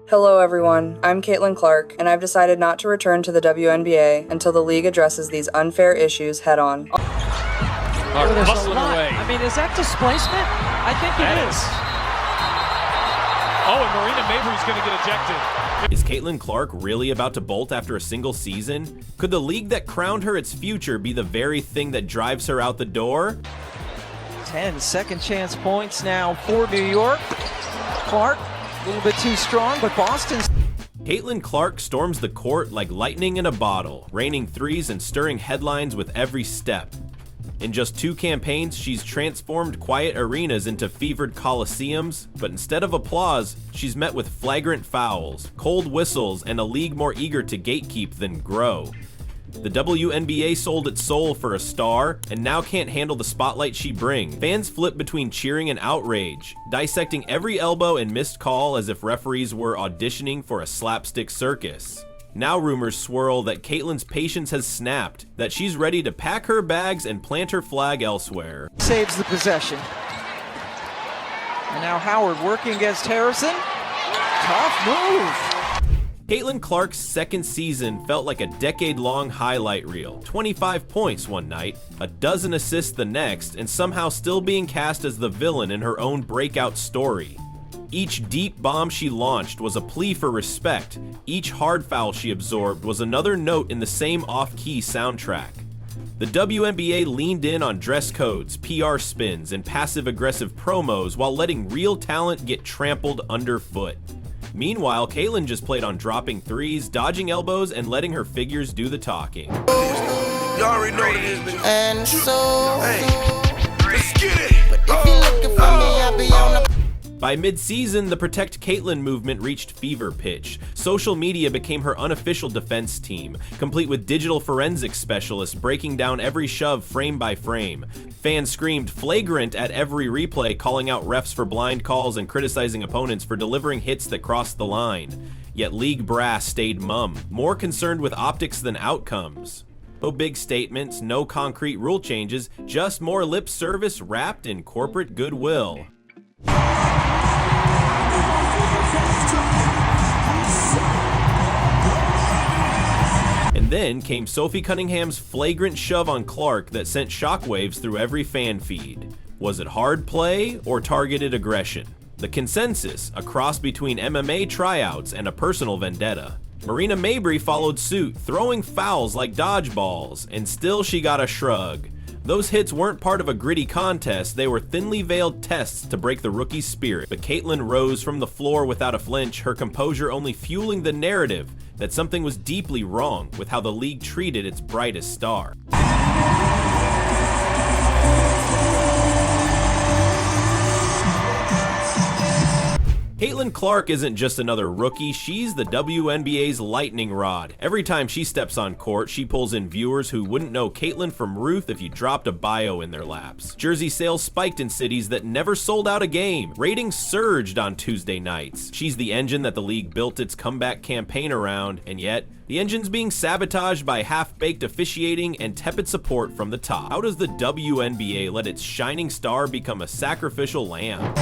Hello everyone, I'm Caitlin Clark, and I've decided not to return to the WNBA until the league addresses these unfair issues head-on. Hustling away. I mean, is that displacement? I think it is. Oh, and Marina Mabry's going to get ejected. Is Caitlin Clark really about to bolt after a single season? Could the league that crowned her its future be the very thing that drives her out the door? 10 second chance points now for New York. Clark, a little bit too strong, but Boston's... Caitlin Clark storms the court like lightning in a bottle, raining threes and stirring headlines with every step. In just 2 campaigns, she's transformed quiet arenas into fevered coliseums, but instead of applause, she's met with flagrant fouls, cold whistles, and a league more eager to gatekeep than grow. The WNBA sold its soul for a star, and now can't handle the spotlight she brings. Fans flip between cheering and outrage, dissecting every elbow and missed call as if referees were auditioning for a slapstick circus. Now rumors swirl that Caitlin's patience has snapped, that she's ready to pack her bags and plant her flag elsewhere. Saves the possession. And now Howard working against Harrison. Tough move. Caitlin Clark's second season felt like a decade-long highlight reel. 25 points one night, a dozen assists the next, and somehow still being cast as the villain in her own breakout story. Each deep bomb she launched was a plea for respect. Each hard foul she absorbed was another note in the same off-key soundtrack. The WNBA leaned in on dress codes, PR spins, and passive-aggressive promos while letting real talent get trampled underfoot. Meanwhile, Caitlin just played on dropping threes, dodging elbows, and letting her figures do the talking. Y'all already know what it is, nigga. And so, Let's get it. but if you're looking for me, I'll be on the... By mid-season, the Protect Caitlin movement reached fever pitch. Social media became her unofficial defense team, complete with digital forensics specialists breaking down every shove frame by frame. Fans screamed flagrant at every replay, calling out refs for blind calls and criticizing opponents for delivering hits that crossed the line. Yet league brass stayed mum, more concerned with optics than outcomes. No big statements, no concrete rule changes, just more lip service wrapped in corporate goodwill. And then came Sophie Cunningham's flagrant shove on Clark that sent shockwaves through every fan feed. Was it hard play or targeted aggression? The consensus, a cross between MMA tryouts and a personal vendetta. Marina Mabry followed suit, throwing fouls like dodgeballs, and still she got a shrug. Those hits weren't part of a gritty contest, they were thinly veiled tests to break the rookie's spirit. But Caitlin rose from the floor without a flinch, her composure only fueling the narrative that something was deeply wrong with how the league treated its brightest star. Caitlin Clark isn't just another rookie, she's the WNBA's lightning rod. Every time she steps on court, she pulls in viewers who wouldn't know Caitlin from Ruth if you dropped a bio in their laps. Jersey sales spiked in cities that never sold out a game. Ratings surged on Tuesday nights. She's the engine that the league built its comeback campaign around, and yet, the engine's being sabotaged by half-baked officiating and tepid support from the top. How does the WNBA let its shining star become a sacrificial lamb?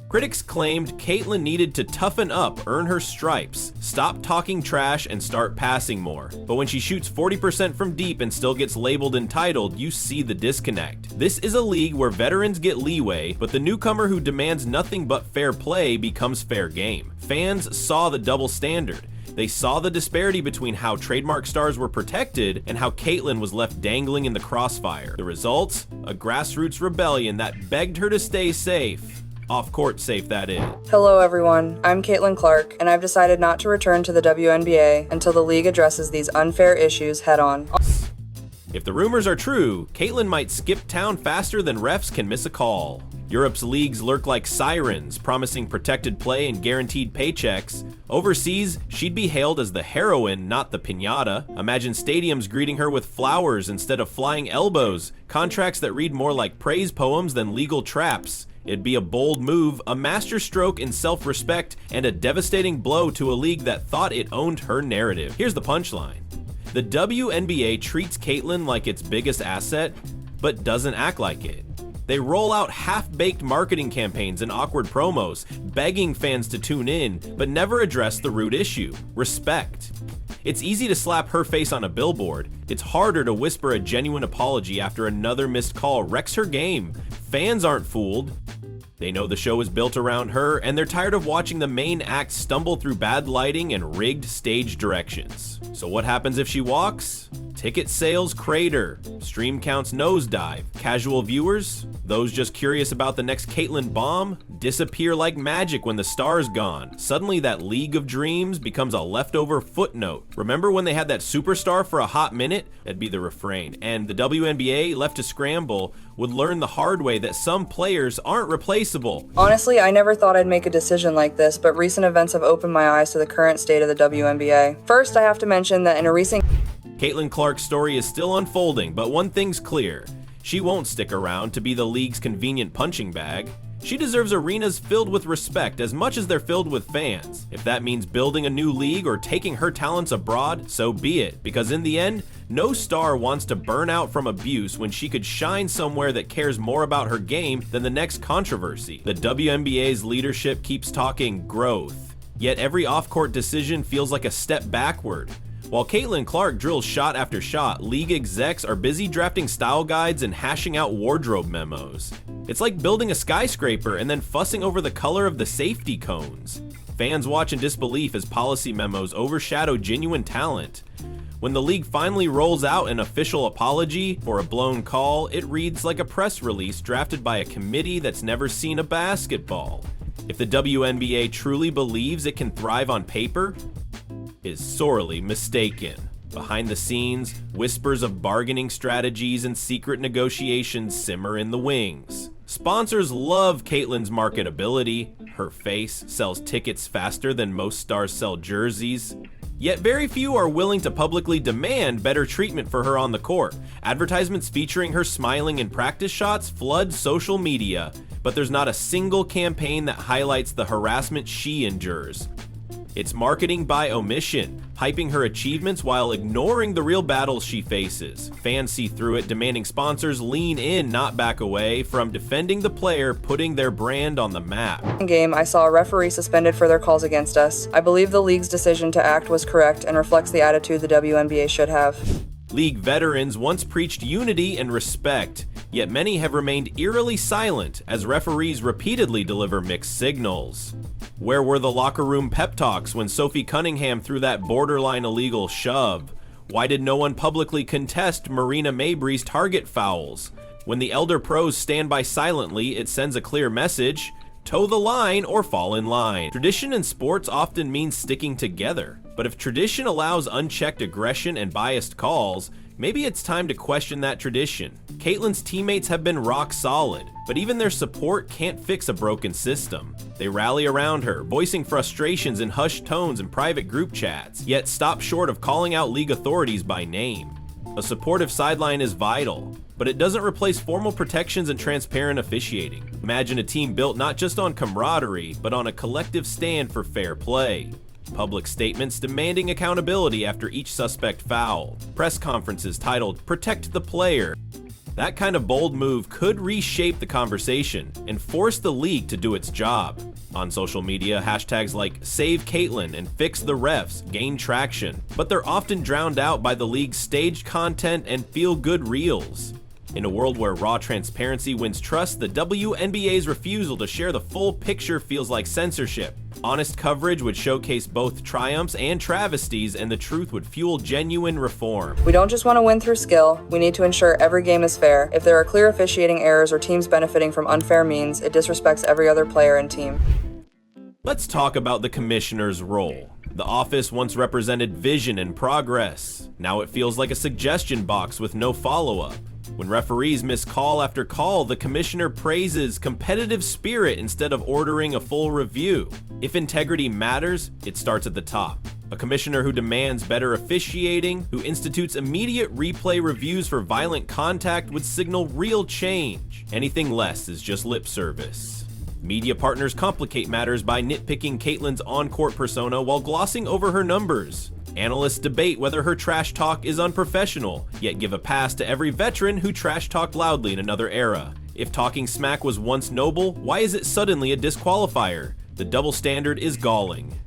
Critics claimed Caitlin needed to toughen up, earn her stripes, stop talking trash, and start passing more. But when she shoots 40% from deep and still gets labeled entitled, you see the disconnect. This is a league where veterans get leeway, but the newcomer who demands nothing but fair play becomes fair game. Fans saw the double standard. They saw the disparity between how trademark stars were protected and how Caitlin was left dangling in the crossfire. The result? A grassroots rebellion that begged her to stay safe. Off-court safe, that is. Hello everyone, I'm Caitlin Clark, and I've decided not to return to the WNBA until the league addresses these unfair issues head-on. If the rumors are true, Caitlin might skip town faster than refs can miss a call. Europe's leagues lurk like sirens, promising protected play and guaranteed paychecks. Overseas, she'd be hailed as the heroine, not the piñata. Imagine stadiums greeting her with flowers instead of flying elbows, contracts that read more like praise poems than legal traps. It'd be a bold move, a masterstroke in self-respect, and a devastating blow to a league that thought it owned her narrative. Here's the punchline. The WNBA treats Caitlin like its biggest asset, but doesn't act like it. They roll out half-baked marketing campaigns and awkward promos, begging fans to tune in, but never address the root issue: respect. It's easy to slap her face on a billboard. It's harder to whisper a genuine apology after another missed call wrecks her game. Fans aren't fooled. They know the show is built around her, and they're tired of watching the main act stumble through bad lighting and rigged stage directions. So what happens if she walks? Ticket sales crater, stream counts nosedive, casual viewers, those just curious about the next Caitlyn bomb, disappear like magic when the star's gone. Suddenly that League of Dreams becomes a leftover footnote. Remember when they had that superstar for a hot minute? That'd be the refrain. And the WNBA, left to scramble, would learn the hard way that some players aren't replaceable. Honestly, I never thought I'd make a decision like this, but recent events have opened my eyes to the current state of the WNBA. First, I have to mention that in a recent Caitlyn Clark's story is still unfolding, but one thing's clear. She won't stick around to be the league's convenient punching bag. She deserves arenas filled with respect as much as they're filled with fans. If that means building a new league or taking her talents abroad, so be it, because in the end, no star wants to burn out from abuse when she could shine somewhere that cares more about her game than the next controversy. The WNBA's leadership keeps talking growth, yet every off-court decision feels like a step backward. While Caitlyn Clark drills shot after shot, league execs are busy drafting style guides and hashing out wardrobe memos. It's like building a skyscraper and then fussing over the color of the safety cones. Fans watch in disbelief as policy memos overshadow genuine talent. When the league finally rolls out an official apology for a blown call, it reads like a press release drafted by a committee that's never seen a basketball. If the WNBA truly believes it can thrive on paper, is sorely mistaken. Behind the scenes, whispers of bargaining strategies and secret negotiations simmer in the wings. Sponsors love Caitlyn's marketability. Her face sells tickets faster than most stars sell jerseys. Yet very few are willing to publicly demand better treatment for her on the court. Advertisements featuring her smiling in practice shots flood social media, but there's not a single campaign that highlights the harassment she endures. It's marketing by omission, hyping her achievements while ignoring the real battles she faces. Fans see through it, demanding sponsors lean in, not back away, from defending the player, putting their brand on the map. game, I saw a referee suspended for their calls against us. I believe the league's decision to act was correct and reflects the attitude the WNBA should have. League veterans once preached unity and respect, yet many have remained eerily silent as referees repeatedly deliver mixed signals. Where were the locker room pep talks when Sophie Cunningham threw that borderline illegal shove? Why did no one publicly contest Marina Mabry's target fouls? When the elder pros stand by silently, it sends a clear message: toe the line or fall in line. Tradition in sports often means sticking together, but if tradition allows unchecked aggression and biased calls, maybe it's time to question that tradition. Caitlyn's teammates have been rock solid, but even their support can't fix a broken system. They rally around her, voicing frustrations in hushed tones in private group chats, yet stop short of calling out league authorities by name. A supportive sideline is vital, but it doesn't replace formal protections and transparent officiating. Imagine a team built not just on camaraderie, but on a collective stand for fair play. Public statements demanding accountability after each suspect foul. Press conferences titled "Protect the Player." That kind of bold move could reshape the conversation and force the league to do its job. On social media, hashtags like "Save Caitlyn" and "Fix the Refs" gain traction, but they're often drowned out by the league's staged content and feel-good reels. In a world where raw transparency wins trust, the WNBA's refusal to share the full picture feels like censorship. Honest coverage would showcase both triumphs and travesties, and the truth would fuel genuine reform. We don't just want to win through skill, we need to ensure every game is fair. If there are clear officiating errors or teams benefiting from unfair means, it disrespects every other player and team. Let's talk about the commissioner's role. The office once represented vision and progress. Now it feels like a suggestion box with no follow-up. When referees miss call after call, the commissioner praises competitive spirit instead of ordering a full review. If integrity matters, it starts at the top. A commissioner who demands better officiating, who institutes immediate replay reviews for violent contact, would signal real change. Anything less is just lip service. Media partners complicate matters by nitpicking Caitlyn's on-court persona while glossing over her numbers. Analysts debate whether her trash talk is unprofessional, yet give a pass to every veteran who trash talked loudly in another era. If talking smack was once noble, why is it suddenly a disqualifier? The double standard is galling.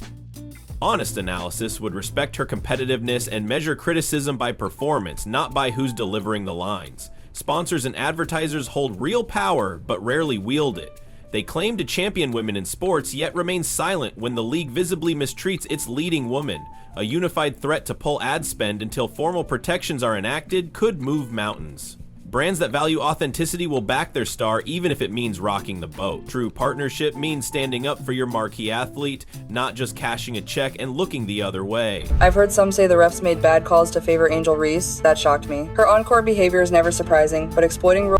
Honest analysis would respect her competitiveness and measure criticism by performance, not by who's delivering the lines. Sponsors and advertisers hold real power, but rarely wield it. They claim to champion women in sports, yet remain silent when the league visibly mistreats its leading woman. A unified threat to pull ad spend until formal protections are enacted could move mountains. Brands that value authenticity will back their star even if it means rocking the boat. True partnership means standing up for your marquee athlete, not just cashing a check and looking the other way. I've heard some say the refs made bad calls to favor Angel Reese. That shocked me. Her on-court behavior is never surprising, but exploiting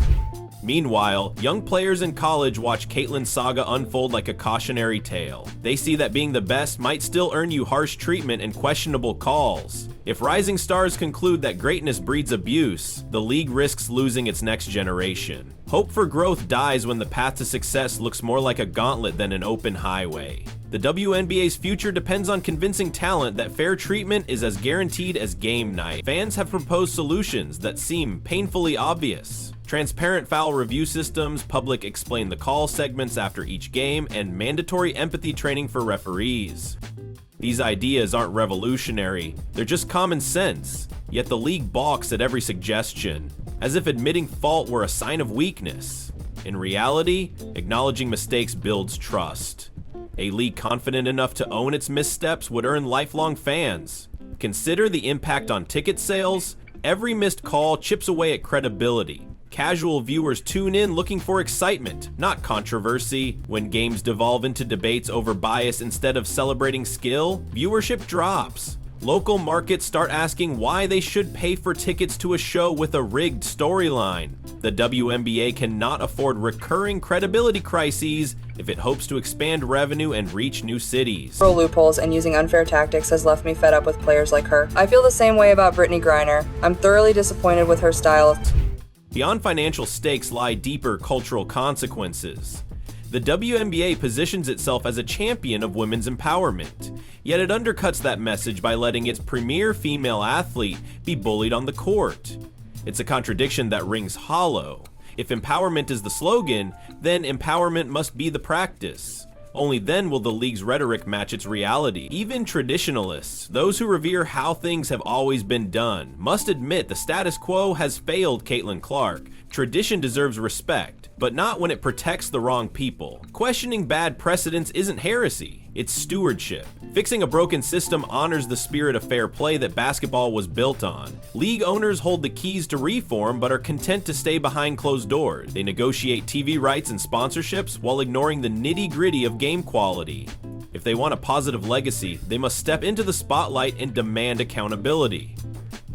Meanwhile, young players in college watch Caitlin's saga unfold like a cautionary tale. They see that being the best might still earn you harsh treatment and questionable calls. If rising stars conclude that greatness breeds abuse, the league risks losing its next generation. Hope for growth dies when the path to success looks more like a gauntlet than an open highway. The WNBA's future depends on convincing talent that fair treatment is as guaranteed as game night. Fans have proposed solutions that seem painfully obvious. Transparent foul review systems, public explain the call segments after each game, and mandatory empathy training for referees. These ideas aren't revolutionary, they're just common sense, yet the league balks at every suggestion, as if admitting fault were a sign of weakness. In reality, acknowledging mistakes builds trust. A league confident enough to own its missteps would earn lifelong fans. Consider the impact on ticket sales. Every missed call chips away at credibility. Casual viewers tune in looking for excitement, not controversy. When games devolve into debates over bias instead of celebrating skill, viewership drops. Local markets start asking why they should pay for tickets to a show with a rigged storyline. The WNBA cannot afford recurring credibility crises if it hopes to expand revenue and reach new cities. loopholes and using unfair tactics has left me fed up with players like her. I feel the same way about Brittany Griner. I'm thoroughly disappointed with her style of Beyond financial stakes lie deeper cultural consequences. The WNBA positions itself as a champion of women's empowerment, yet it undercuts that message by letting its premier female athlete be bullied on the court. It's a contradiction that rings hollow. If empowerment is the slogan, then empowerment must be the practice. Only then will the league's rhetoric match its reality. Even traditionalists, those who revere how things have always been done, must admit the status quo has failed Caitlin Clark. Tradition deserves respect, but not when it protects the wrong people. Questioning bad precedents isn't heresy, it's stewardship. Fixing a broken system honors the spirit of fair play that basketball was built on. League owners hold the keys to reform but are content to stay behind closed doors. They negotiate TV rights and sponsorships while ignoring the nitty-gritty of game quality. If they want a positive legacy, they must step into the spotlight and demand accountability.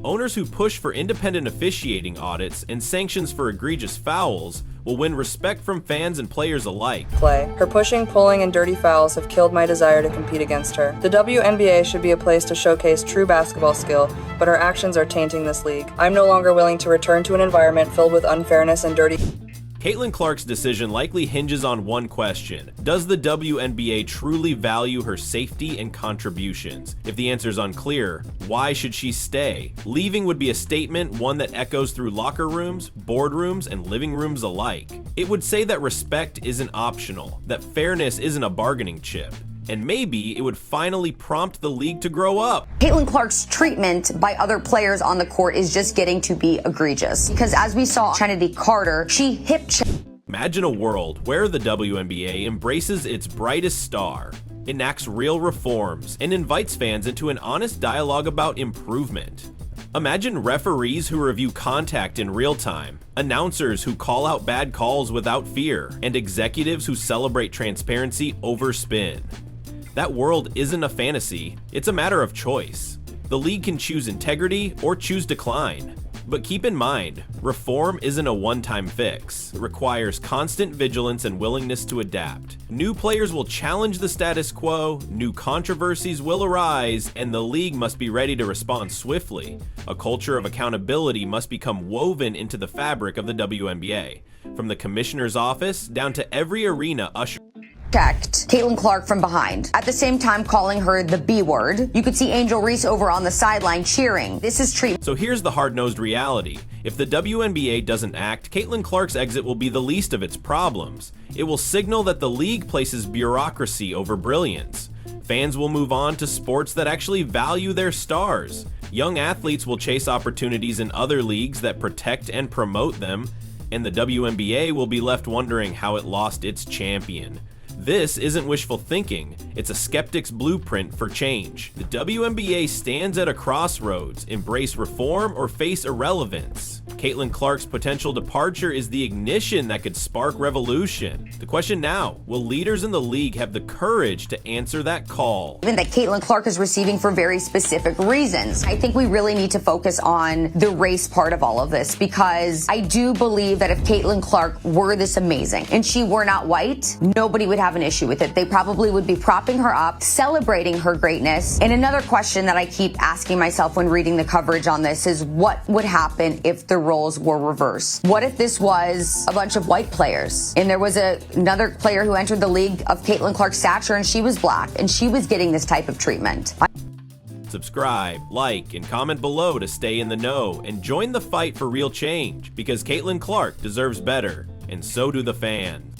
Owners who push for independent officiating audits and sanctions for egregious fouls will win respect from fans and players alike. play. Her pushing, pulling, and dirty fouls have killed my desire to compete against her. The WNBA should be a place to showcase true basketball skill, but her actions are tainting this league. I'm no longer willing to return to an environment filled with unfairness and dirty. Caitlin Clark's decision likely hinges on one question: does the WNBA truly value her safety and contributions? If the answer is unclear, why should she stay? Leaving would be a statement, one that echoes through locker rooms, boardrooms, and living rooms alike. It would say that respect isn't optional, that fairness isn't a bargaining chip. And maybe it would finally prompt the league to grow up. Caitlin Clark's treatment by other players on the court is just getting to be egregious. Because as we saw Kennedy Carter, she hip-checked. Imagine a world where the WNBA embraces its brightest star, enacts real reforms, and invites fans into an honest dialogue about improvement. Imagine referees who review contact in real time, announcers who call out bad calls without fear, and executives who celebrate transparency over spin. That world isn't a fantasy, it's a matter of choice. The league can choose integrity or choose decline. But keep in mind, reform isn't a one-time fix. It requires constant vigilance and willingness to adapt. New players will challenge the status quo, new controversies will arise, and the league must be ready to respond swiftly. A culture of accountability must become woven into the fabric of the WNBA, from the commissioner's office down to every arena ushered. protect Caitlin Clark from behind. At the same time calling her the B word. You could see Angel Reese over on the sideline cheering. This is treatment. So here's the hard-nosed reality. If the WNBA doesn't act, Caitlin Clark's exit will be the least of its problems. It will signal that the league places bureaucracy over brilliance. Fans will move on to sports that actually value their stars. Young athletes will chase opportunities in other leagues that protect and promote them, and the WNBA will be left wondering how it lost its champion. This isn't wishful thinking, it's a skeptic's blueprint for change. The WNBA stands at a crossroads, embrace reform or face irrelevance. Caitlin Clark's potential departure is the ignition that could spark revolution. The question now, will leaders in the league have the courage to answer that call? That Caitlin Clark is receiving for very specific reasons. I think we really need to focus on the race part of all of this, because I do believe that if Caitlin Clark were this amazing and she were not white, nobody would have an issue with it. They probably would be propping her up, celebrating her greatness. And another question that I keep asking myself when reading the coverage on this is, what would happen if the roles were reversed? What if this was a bunch of white players and there was another player who entered the league of Caitlin Clark's stature and she was black and she was getting this type of treatment? Subscribe, like, and comment below to stay in the know and join the fight for real change, because Caitlin Clark deserves better, and so do the fans.